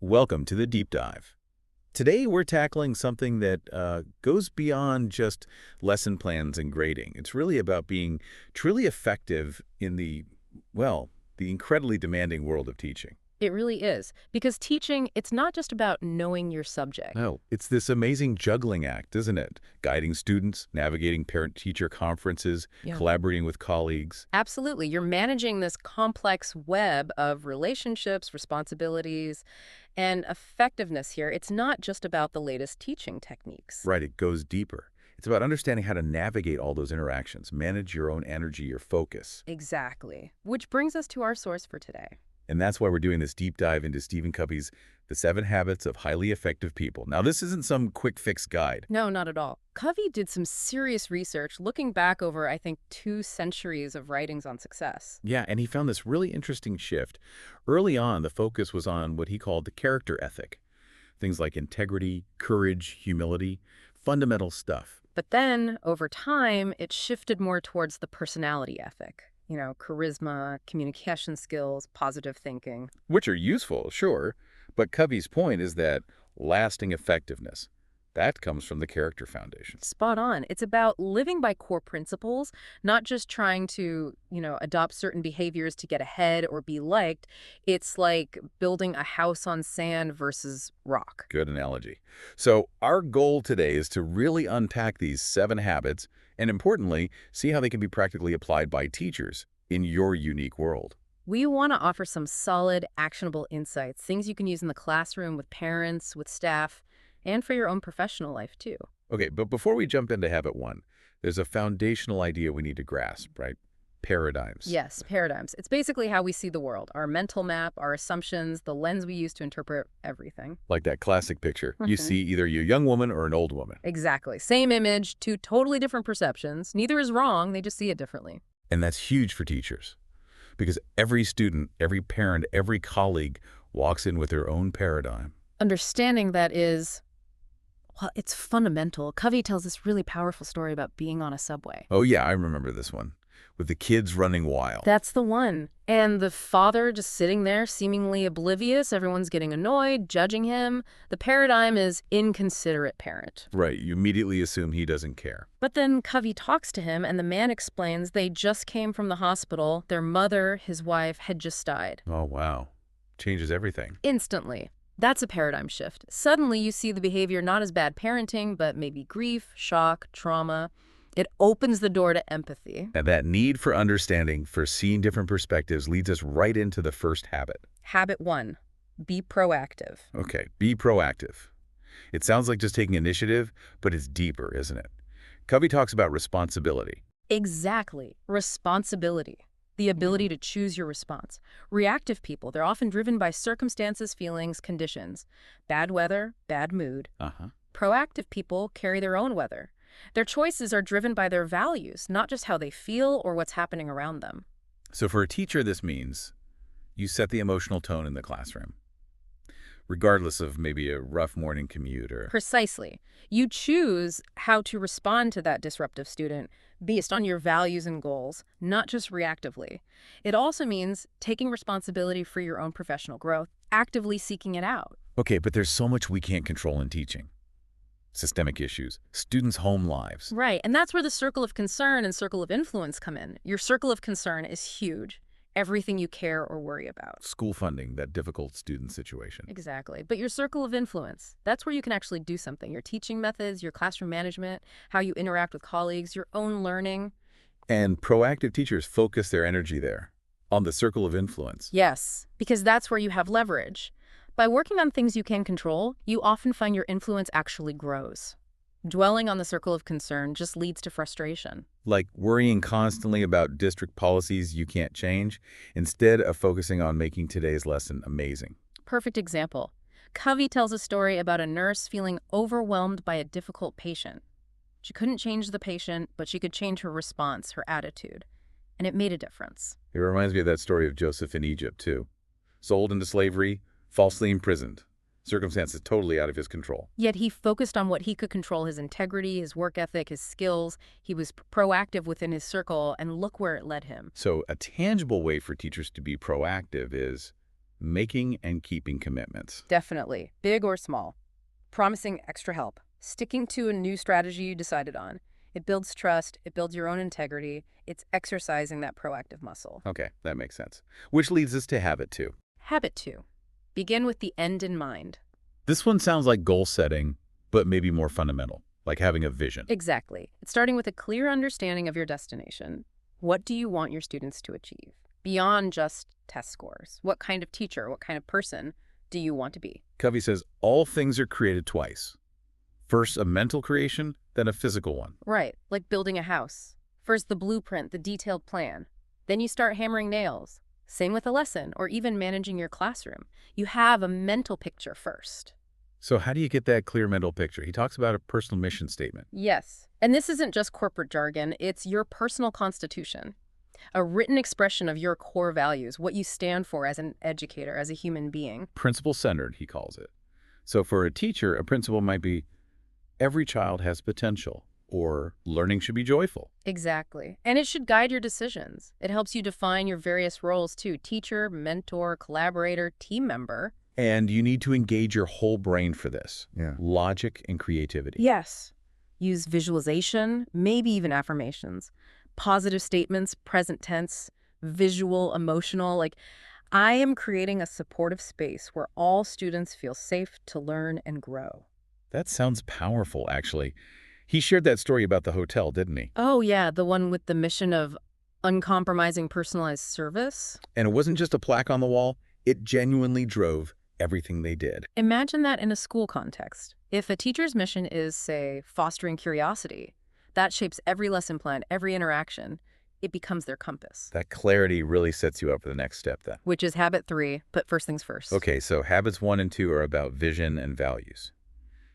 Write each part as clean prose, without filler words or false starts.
Welcome to the Deep Dive. Today we're tackling something that goes beyond just lesson plans and grading. It's really about being truly effective in the incredibly demanding world of teaching. It really is. Because teaching, it's not just about knowing your subject. No, it's this amazing juggling act, isn't it? Guiding students, navigating parent-teacher conferences, Yeah. collaborating with colleagues. Absolutely. You're managing this complex web of relationships, responsibilities, and effectiveness here. It's not just about the latest teaching techniques. Right, it goes deeper. It's about understanding how to navigate all those interactions, manage your own energy, your focus. Exactly. Which brings us to our source for today. And that's why we're doing this deep dive into Stephen Covey's The 7 Habits of Highly Effective People. Now, this isn't some quick fix guide. No, not at all. Covey did some serious research looking back over, I think, 2 centuries of writings on success. Yeah, and he found this really interesting shift. Early on, the focus was on what he called the character ethic. Things like integrity, courage, humility, fundamental stuff. But then, over time, it shifted more towards the personality ethic. Charisma, communication skills, positive thinking. Which are useful, sure, but Covey's point is that lasting effectiveness, that comes from the character foundation. Spot on. It's about living by core principles, not just trying to, adopt certain behaviors to get ahead or be liked. It's like building a house on sand versus rock. Good analogy. So our goal today is to really unpack these 7 habits and, importantly, see how they can be practically applied by teachers in your unique world. We want to offer some solid, actionable insights, things you can use in the classroom with parents, with staff, and for your own professional life, too. Okay, but before we jump into habit 1, there's a foundational idea we need to grasp, right? Paradigms. Yes, paradigms. It's basically how we see the world, our mental map, our assumptions, the lens we use to interpret everything. Like that classic picture. You see either a young woman or an old woman. Exactly. Same image, 2 totally different perceptions. Neither is wrong, they just see it differently. And that's huge for teachers. Because every student, every parent, every colleague walks in with their own paradigm. Understanding that is, well, it's fundamental. Covey tells this really powerful story about being on a subway. Oh yeah, I remember this one. With the kids running wild. That's the one. And the father just sitting there, seemingly oblivious. Everyone's getting annoyed, judging him. The paradigm is inconsiderate parent. Right, you immediately assume he doesn't care. But then Covey talks to him, and the man explains they just came from the hospital. Their mother, his wife, had just died. Oh wow, changes everything. Instantly. That's a paradigm shift. Suddenly you see the behavior not as bad parenting, but maybe grief, shock, trauma. It opens the door to empathy. And that need for understanding, for seeing different perspectives, leads us right into the first habit. Habit 1, be proactive. Okay, be proactive. It sounds like just taking initiative, but it's deeper, isn't it? Covey talks about responsibility. Exactly. Responsibility. The ability to choose your response. Reactive people, they're often driven by circumstances, feelings, conditions. Bad weather, bad mood. Proactive people carry their own weather. Their choices are driven by their values, not just how they feel or what's happening around them. So for a teacher, this means you set the emotional tone in the classroom, regardless of maybe a rough morning commute or... Precisely. You choose how to respond to that disruptive student based on your values and goals, not just reactively. It also means taking responsibility for your own professional growth, actively seeking it out. Okay, but there's so much we can't control in teaching. Systemic issues, students' home lives. Right, and that's where the circle of concern and circle of influence come in. Your circle of concern is huge. Everything you care or worry about. School funding, that difficult student situation. Exactly. But your circle of influence, that's where you can actually do something. Your teaching methods, your classroom management, how you interact with colleagues, your own learning. And proactive teachers focus their energy there, on the circle of influence. Yes, because that's where you have leverage. By working on things you can control, you often find your influence actually grows. Dwelling on the circle of concern just leads to frustration. Like worrying constantly about district policies you can't change, instead of focusing on making today's lesson amazing. Perfect example. Covey tells a story about a nurse feeling overwhelmed by a difficult patient. She couldn't change the patient, but she could change her response, her attitude. And it made a difference. It reminds me of that story of Joseph in Egypt, too. Sold into slavery, falsely imprisoned. Circumstances totally out of his control. Yet he focused on what he could control, his integrity, his work ethic, his skills. He was proactive within his circle, and look where it led him. So a tangible way for teachers to be proactive is making and keeping commitments. Definitely, big or small. Promising extra help. Sticking to a new strategy you decided on. It builds trust. It builds your own integrity. It's exercising that proactive muscle. Okay, that makes sense. Which leads us to habit 2. Habit 2. Begin with the end in mind. This one sounds like goal setting, but maybe more fundamental, like having a vision. Exactly. It's starting with a clear understanding of your destination. What do you want your students to achieve? Beyond just test scores. What kind of teacher, what kind of person do you want to be? Covey says all things are created twice. First a mental creation, then a physical one. Right, like building a house. First the blueprint, the detailed plan. Then you start hammering nails. Same with a lesson, or even managing your classroom. You have a mental picture first. So how do you get that clear mental picture? He talks about a personal mission statement. Yes, and this isn't just corporate jargon, it's your personal constitution. A written expression of your core values, what you stand for as an educator, as a human being. Principle-centered, he calls it. So for a teacher, a principle might be, every child has potential, or learning should be joyful. Exactly. And it should guide your decisions. It helps you define your various roles too. Teacher, mentor, collaborator, team member. And you need to engage your whole brain for this. Yeah. Logic and creativity. Yes. Use visualization, maybe even affirmations. Positive statements, present tense, visual, emotional. Like, I am creating a supportive space where all students feel safe to learn and grow. That sounds powerful, actually. He shared that story about the hotel, didn't he? Oh, yeah, the one with the mission of uncompromising personalized service. And it wasn't just a plaque on the wall. It genuinely drove everything they did. Imagine that in a school context. If a teacher's mission is, say, fostering curiosity, that shapes every lesson plan, every interaction. It becomes their compass. That clarity really sets you up for the next step then. Which is habit 3, but first things first. Okay, so habits 1 and 2 are about vision and values.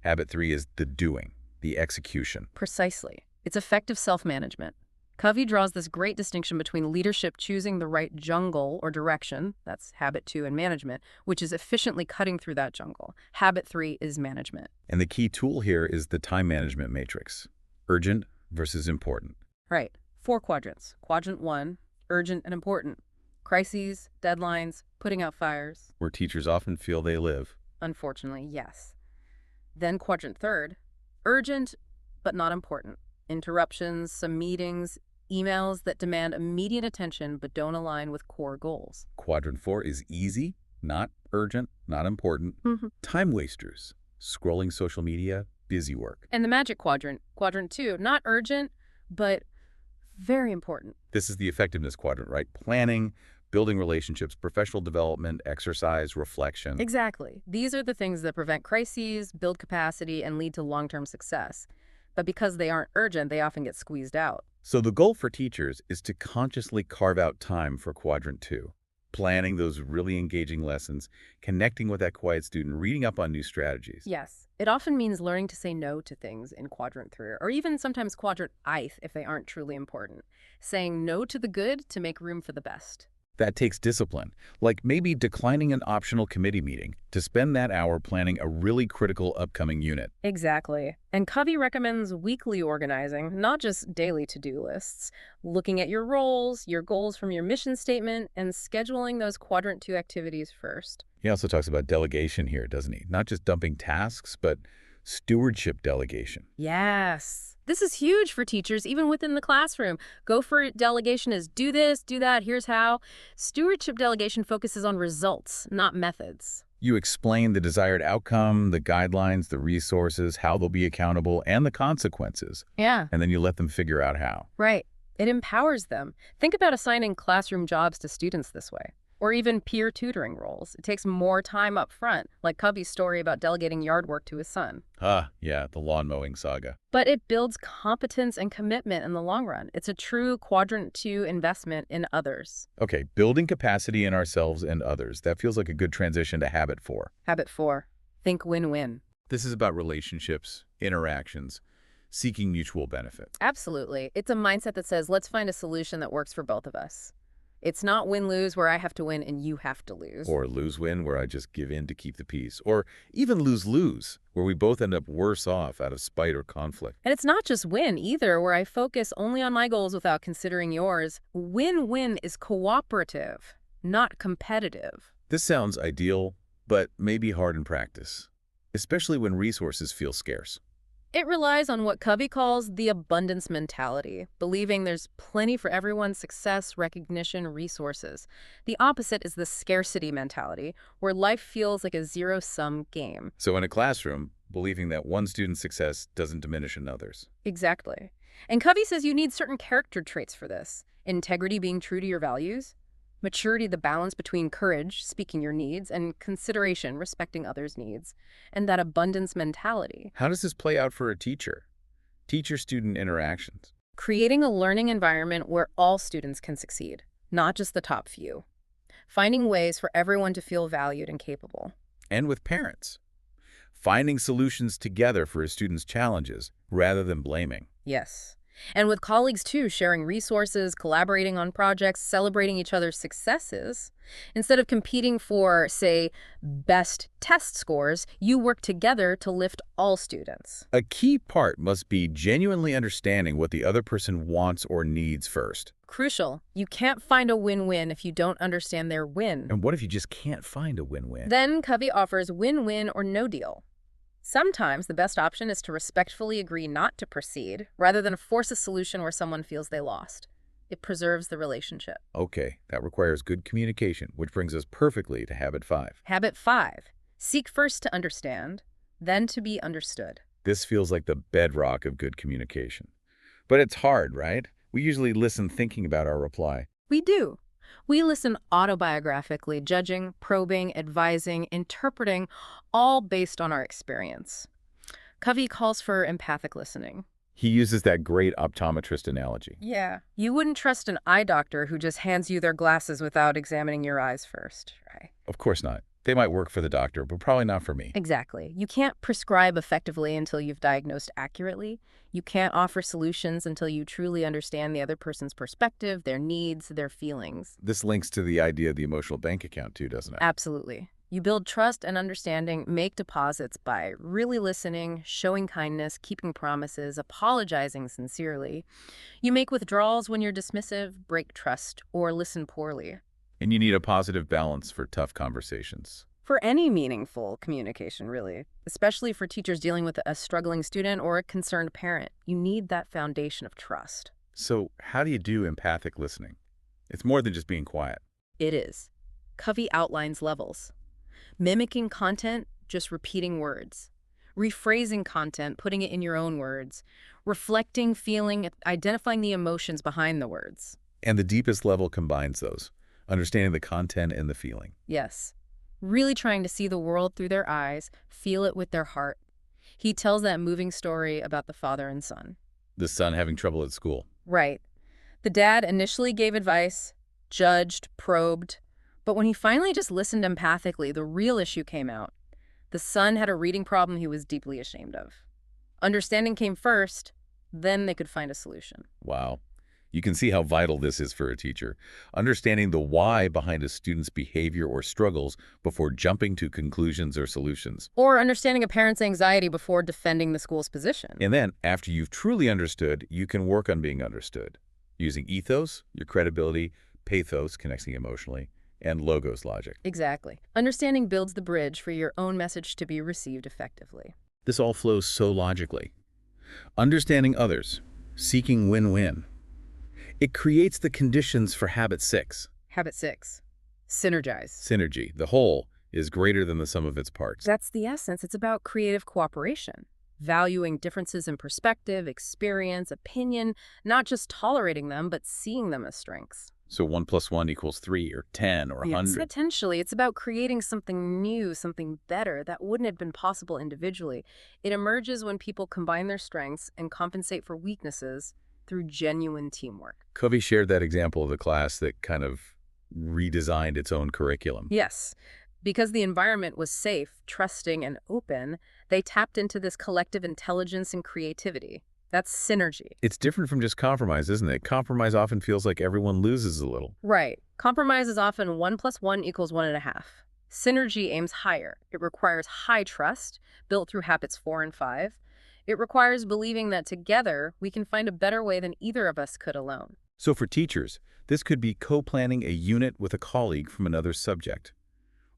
Habit 3 is the doing, the execution. Precisely. It's effective self-management. Covey draws this great distinction between leadership choosing the right jungle or direction, that's habit 2 and management, which is efficiently cutting through that jungle. Habit 3 is management. And the key tool here is the time management matrix. Urgent versus important. Right. 4 quadrants. Quadrant 1, urgent and important. Crises, deadlines, putting out fires. Where teachers often feel they live. Unfortunately, yes. Then quadrant 3, urgent but not important. Interruptions, some meetings, emails that demand immediate attention but don't align with core goals. Quadrant 4 is easy, not urgent, not important. Time wasters, scrolling social media, busy work. And the magic quadrant, quadrant 2, not urgent, but very important. This is the effectiveness quadrant, right? Planning, building relationships, professional development, exercise, reflection. Exactly. These are the things that prevent crises, build capacity, and lead to long-term success. But because they aren't urgent, they often get squeezed out. So the goal for teachers is to consciously carve out time for quadrant 2. Planning those really engaging lessons, connecting with that quiet student, reading up on new strategies. Yes. It often means learning to say no to things in quadrant 3, or even sometimes quadrant ith if they aren't truly important. Saying no to the good to make room for the best. That takes discipline, like maybe declining an optional committee meeting to spend that hour planning a really critical upcoming unit. Exactly. And Covey recommends weekly organizing, not just daily to-do lists, looking at your roles, your goals from your mission statement, and scheduling those quadrant 2 activities first. He also talks about delegation here, doesn't he? Not just dumping tasks, but stewardship delegation. Yes. This is huge for teachers, even within the classroom. Go for delegation is do this, do that, here's how. Stewardship delegation focuses on results, not methods. You explain the desired outcome, the guidelines, the resources, how they'll be accountable, and the consequences. Yeah. And then you let them figure out how. Right. It empowers them. Think about assigning classroom jobs to students this way. Or even peer tutoring roles. It takes more time up front, like Covey's story about delegating yard work to his son. Yeah, the lawn mowing saga. But it builds competence and commitment in the long run. It's a true quadrant 2 investment in others. Okay, building capacity in ourselves and others. That feels like a good transition to habit 4. Habit 4. Think win-win. This is about relationships, interactions, seeking mutual benefit. Absolutely. It's a mindset that says, let's find a solution that works for both of us. It's not win-lose where I have to win and you have to lose. Or lose-win where I just give in to keep the peace. Or even lose-lose where we both end up worse off out of spite or conflict. And it's not just win either, where I focus only on my goals without considering yours. Win-win is cooperative, not competitive. This sounds ideal, but may be hard in practice, especially when resources feel scarce. It relies on what Covey calls the abundance mentality, believing there's plenty for everyone's success, recognition, resources. The opposite is the scarcity mentality, where life feels like a zero-sum game. So in a classroom, believing that one student's success doesn't diminish another's. Exactly. And Covey says you need certain character traits for this. Integrity, being true to your values. Maturity, the balance between courage, speaking your needs, and consideration, respecting others' needs. And that abundance mentality. How does this play out for a teacher? Teacher-student interactions. Creating a learning environment where all students can succeed, not just the top few. Finding ways for everyone to feel valued and capable. And with parents. Finding solutions together for a student's challenges rather than blaming. Yes. And with colleagues, too, sharing resources, collaborating on projects, celebrating each other's successes. Instead of competing for, say, best test scores, you work together to lift all students. A key part must be genuinely understanding what the other person wants or needs first. Crucial. You can't find a win-win if you don't understand their win. And what if you just can't find a win-win? Then Covey offers win-win or no deal. Sometimes the best option is to respectfully agree not to proceed, rather than force a solution where someone feels they lost. It preserves the relationship. Okay, that requires good communication, which brings us perfectly to Habit 5. Habit 5. Seek first to understand, then to be understood. This feels like the bedrock of good communication. But it's hard, right? We usually listen thinking about our reply. We do. We listen autobiographically, judging, probing, advising, interpreting, all based on our experience. Covey calls for empathic listening. He uses that great optometrist analogy. Yeah. You wouldn't trust an eye doctor who just hands you their glasses without examining your eyes first, right? Of course not. They might work for the doctor, but probably not for me. Exactly. You can't prescribe effectively until you've diagnosed accurately. You can't offer solutions until you truly understand the other person's perspective, their needs, their feelings. This links to the idea of the emotional bank account too, doesn't it? Absolutely. You build trust and understanding, make deposits by really listening, showing kindness, keeping promises, apologizing sincerely. You make withdrawals when you're dismissive, break trust, or listen poorly. And you need a positive balance for tough conversations. For any meaningful communication, really, especially for teachers dealing with a struggling student or a concerned parent, you need that foundation of trust. So how do you do empathic listening? It's more than just being quiet. It is. Covey outlines levels. Mimicking content, just repeating words. Rephrasing content, putting it in your own words. Reflecting, feeling, identifying the emotions behind the words. And the deepest level combines those, understanding the content and the feeling. Yes. Really trying to see the world through their eyes, feel it with their heart. He tells that moving story about the father and son. The son having trouble at school. Right. The dad initially gave advice, judged, probed, but when he finally just listened empathically, the real issue came out. The son had a reading problem he was deeply ashamed of. Understanding came first, then they could find a solution. Wow. You can see how vital this is for a teacher, understanding the why behind a student's behavior or struggles before jumping to conclusions or solutions. Or understanding a parent's anxiety before defending the school's position. And then, after you've truly understood, you can work on being understood, using ethos, your credibility, pathos, connecting emotionally, and logos logic. Exactly. Understanding builds the bridge for your own message to be received effectively. This all flows so logically. Understanding others, seeking win-win. It creates the conditions for Habit 6. Habit 6. Synergize. Synergy. The whole is greater than the sum of its parts. That's the essence. It's about creative cooperation. Valuing differences in perspective, experience, opinion, not just tolerating them, but seeing them as strengths. So 1 + 1 = 3 or 10 or 100. Yes, potentially. It's about creating something new, something better that wouldn't have been possible individually. It emerges when people combine their strengths and compensate for weaknesses through genuine teamwork. Covey shared that example of the class that kind of redesigned its own curriculum. Yes. Because the environment was safe, trusting, and open, they tapped into this collective intelligence and creativity. That's synergy. It's different from just compromise, isn't it? Compromise often feels like everyone loses a little. Right. Compromise is often 1 + 1 = 1.5. Synergy aims higher. It requires high trust, built through habits 4 and 5. It requires believing that together we can find a better way than either of us could alone. So for teachers, this could be co-planning a unit with a colleague from another subject,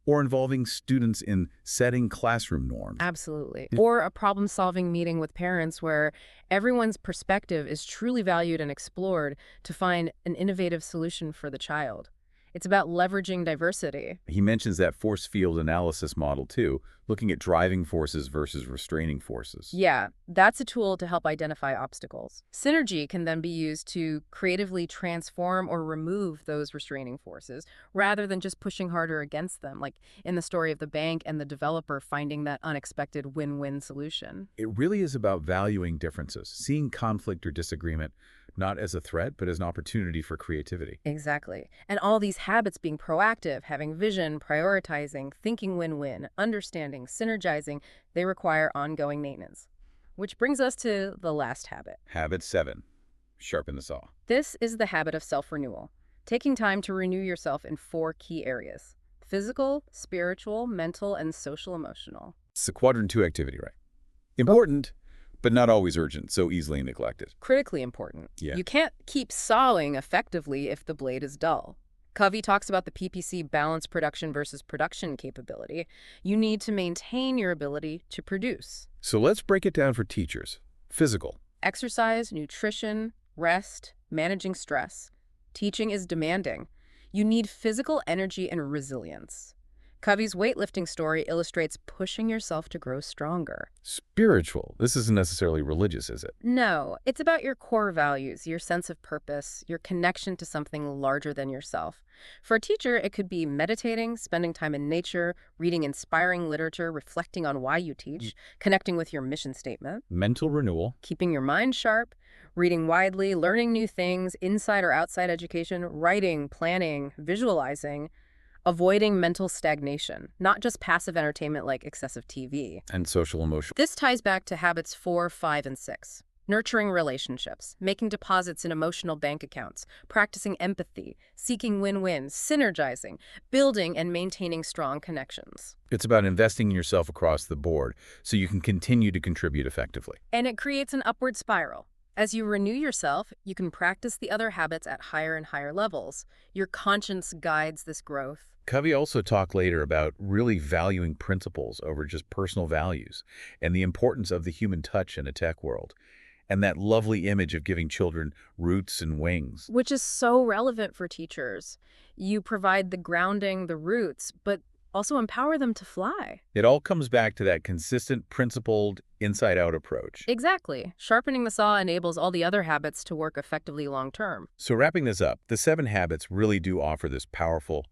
or involving students in setting classroom norms. Absolutely. Or a problem-solving meeting with parents where everyone's perspective is truly valued and explored to find an innovative solution for the child. It's about leveraging diversity. He mentions that force field analysis model too, looking at driving forces versus restraining forces. Yeah, that's a tool to help identify obstacles. Synergy can then be used to creatively transform or remove those restraining forces rather than just pushing harder against them, like in the story of the bank and the developer finding that unexpected win-win solution. It really is about valuing differences, seeing conflict or disagreement not as a threat, but as an opportunity for creativity. Exactly. And all these habits being proactive, having vision, prioritizing, thinking win-win, understanding, synergizing, they require ongoing maintenance. Which brings us to the last habit. Habit 7, sharpen the saw. This is the habit of self-renewal, taking time to renew yourself in 4 key areas: physical, spiritual, mental, and social-emotional. It's a quadrant 2 activity, right? Important, but not always urgent, so easily neglected. Critically important. Yeah. You can't keep sawing effectively if the blade is dull. Covey talks about the PPC balance production versus production capability. You need to maintain your ability to produce. So let's break it down for teachers. Physical. Exercise, nutrition, rest, managing stress. Teaching is demanding. You need physical energy and resilience. Covey's weightlifting story illustrates pushing yourself to grow stronger. Spiritual. This isn't necessarily religious, is it? No, it's about your core values, your sense of purpose, your connection to something larger than yourself. For a teacher, it could be meditating, spending time in nature, reading inspiring literature, reflecting on why you teach, connecting with your mission statement. Mental renewal. Keeping your mind sharp, reading widely, learning new things, inside or outside education, writing, planning, visualizing. Avoiding mental stagnation, not just passive entertainment like excessive TV. And social emotion. This ties back to habits 4, 5, and 6. Nurturing relationships, making deposits in emotional bank accounts, practicing empathy, seeking win-wins, synergizing, building and maintaining strong connections. It's about investing in yourself across the board so you can continue to contribute effectively. And it creates an upward spiral. As you renew yourself, you can practice the other habits at higher and higher levels. Your conscience guides this growth. Covey also talked later about really valuing principles over just personal values and the importance of the human touch in a tech world, and that lovely image of giving children roots and wings. Which is so relevant for teachers. You provide the grounding, the roots, but also empower them to fly. It all comes back to that consistent, principled, inside-out approach. Exactly. Sharpening the saw enables all the other habits to work effectively long-term. So wrapping this up, the 7 habits really do offer this powerful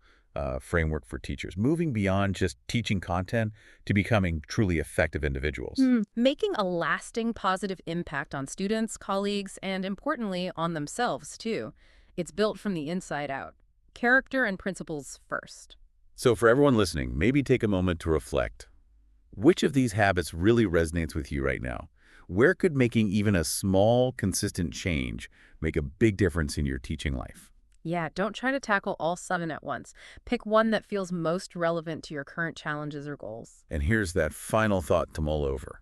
framework for teachers, moving beyond just teaching content to becoming truly effective individuals. Making a lasting positive impact on students, colleagues, and importantly, on themselves, too. It's built from the inside out. Character and principles first. So for everyone listening, maybe take a moment to reflect. Which of these habits really resonates with you right now? Where could making even a small, consistent change make a big difference in your teaching life? Yeah, don't try to tackle all 7 at once. Pick one that feels most relevant to your current challenges or goals. And here's that final thought to mull over.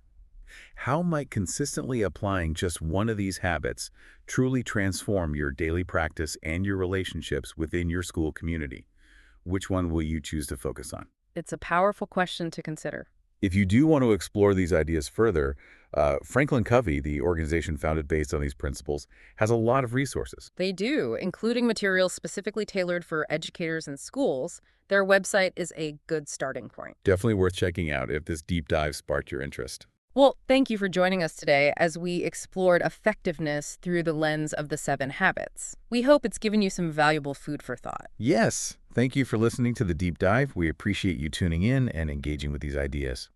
How might consistently applying just one of these habits truly transform your daily practice and your relationships within your school community? Which one will you choose to focus on? It's a powerful question to consider. If you do want to explore these ideas further, Franklin Covey, the organization founded based on these principles, has a lot of resources. They do, including materials specifically tailored for educators and schools. Their website is a good starting point. Definitely worth checking out if this deep dive sparked your interest. Well, thank you for joining us today as we explored effectiveness through the lens of the 7 habits. We hope it's given you some valuable food for thought. Yes, thank you for listening to the deep dive. We appreciate you tuning in and engaging with these ideas.